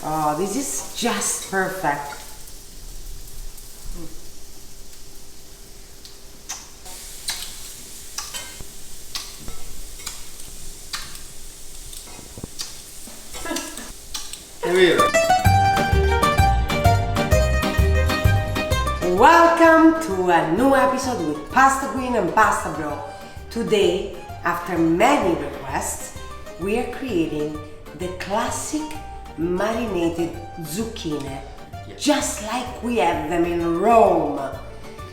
Oh, this is just perfect. Welcome to a new episode with Pasta Queen and Pasta Bro. Today, after many requests, we are creating the classic marinated zucchini, just like we have them in Rome.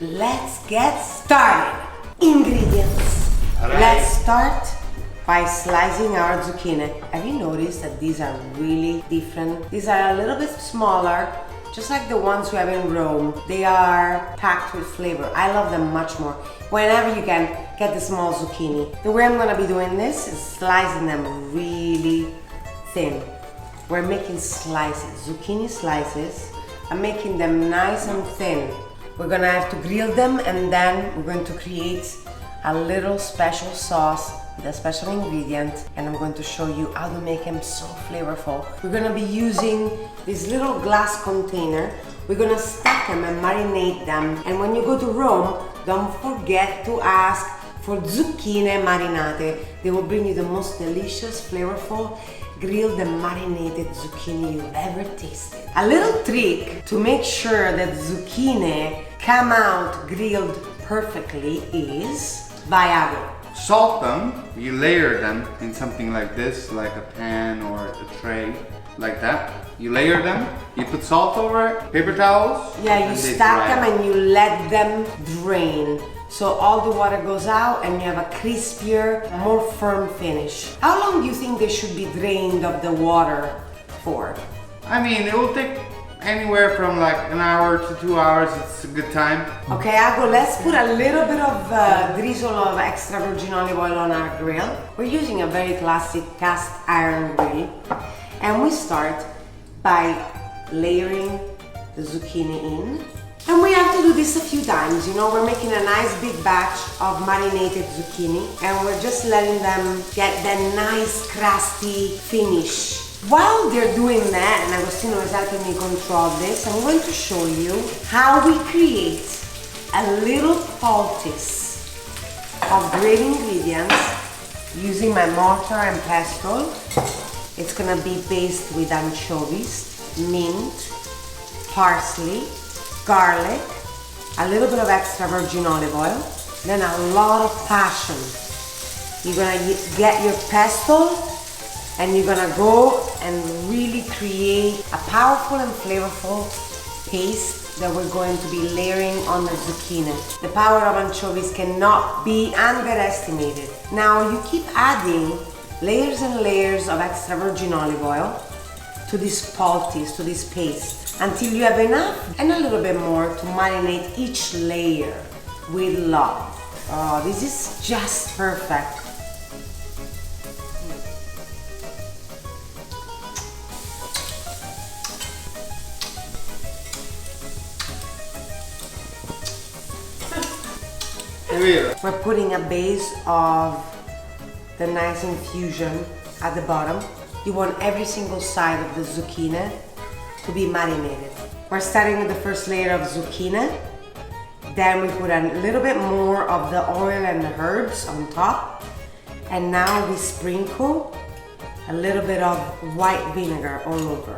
Let's get started. Ingredients. Let's start by slicing our zucchini. Have you noticed that these are really different? These are a little bit smaller, just like the ones we have in Rome. They are packed with flavor. I love them much more. Whenever you can, get the small zucchini. The way I'm gonna be doing this is slicing them really thin. We're making slices, zucchini slices. I'm making them nice and thin. We're gonna have to grill them, and then we're going to create a little special sauce with a special ingredient, and I'm going to show you how to make them so flavorful. We're gonna be using this little glass container. We're gonna stack them and marinate them. And when you go to Rome, don't forget to ask for zucchine marinate. They will bring you the most delicious, flavorful, grilled and marinated zucchini you've ever tasted. A little trick to make sure that zucchini come out grilled perfectly is Viago. Salt them, you layer them in something like this, like a pan or a tray, like that. You layer them, you put salt over it, paper towels. Yeah, you stack them and you let them drain. So all the water goes out and you have a crispier, more firm finish. How long do you think they should be drained of the water for? I mean, it will take anywhere from like an hour to 2 hours. It's a good time. Okay, Ago, let's put a little bit of drizzle of extra virgin olive oil on our grill. We're using a very classic cast iron grill. And we start by layering the zucchini in. And we have to do this a few times, you know, we're making a nice big batch of marinated zucchini and we're just letting them get that nice crusty finish. While they're doing that, and Agostino is helping me control this, I'm going to show you how we create a little poultice of great ingredients using my mortar and pestle. It's gonna be based with anchovies, mint, parsley, garlic, a little bit of extra virgin olive oil, then a lot of passion. You're gonna get your pesto and you're gonna go and really create a powerful and flavorful paste that we're going to be layering on the zucchini. The power of anchovies cannot be underestimated. Now you keep adding layers and layers of extra virgin olive oil to this poultice, to this paste, until you have enough and a little bit more to marinate each layer with love. Oh, this is just perfect. We're putting a base of the nice infusion at the bottom. You want every single side of the zucchini to be marinated. We're starting with the first layer of zucchini. Then we put a little bit more of the oil and the herbs on top. And now we sprinkle a little bit of white vinegar all over.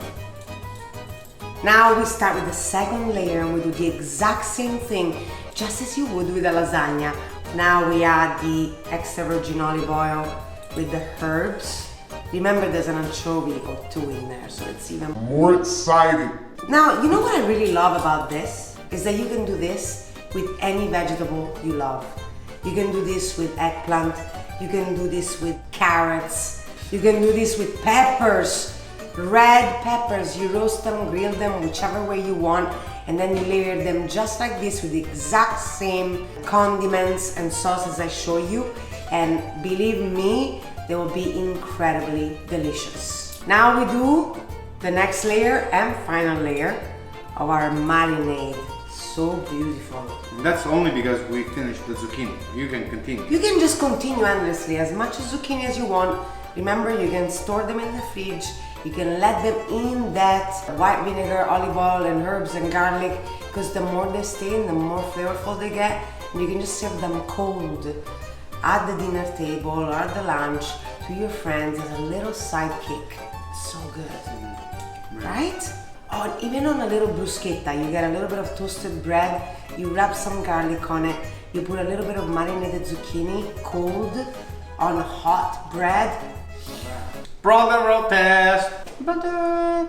Now we start with the second layer and we do the exact same thing, just as you would with a lasagna. Now we add the extra virgin olive oil with the herbs. Remember, there's an anchovy or two in there, so it's even more exciting. Now, you know what I really love about this? Is that you can do this with any vegetable you love. You can do this with eggplant, you can do this with carrots, you can do this with peppers, red peppers. You roast them, grill them, whichever way you want, and then you layer them just like this with the exact same condiments and sauces I show you, and believe me, they will be incredibly delicious. Now we do the next layer and final layer of our marinade. So beautiful. That's only because we finished the zucchini. You can continue. You can just continue endlessly, as much zucchini as you want. Remember, you can store them in the fridge You can let them in that white vinegar, olive oil, and herbs and garlic, because the more they stay in, the more flavorful they get. And you can just serve them cold at the dinner table or at the lunch to your friends as a little sidekick. So good, right? Oh, and even on a little bruschetta, you get a little bit of toasted bread, you wrap some garlic on it, you put a little bit of marinated zucchini, cold, on hot bread. Brother will test. Brother.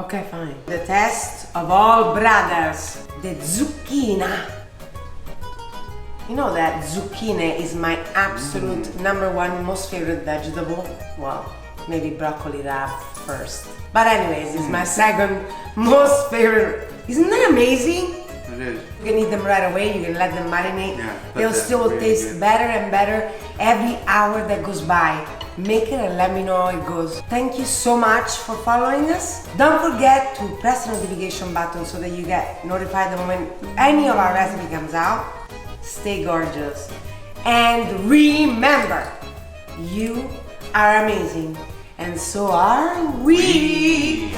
Okay, fine. The test of all brothers, the zucchina. You know that zucchini is my absolute number one most favorite vegetable. Well, maybe broccoli wrap first. But anyways, it's my second most favorite. Isn't that amazing? It is. You can eat them right away, you can let them marinate. Yeah, They'll still really taste good. better and better every hour that goes by. Make it and let me know how it goes. Thank you so much for following us. Don't forget to press the notification button so that you get notified the moment any of our recipe comes out. Stay gorgeous. And remember, you are amazing. And so are we.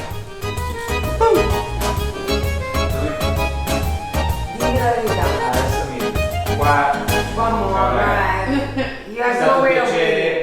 Wow.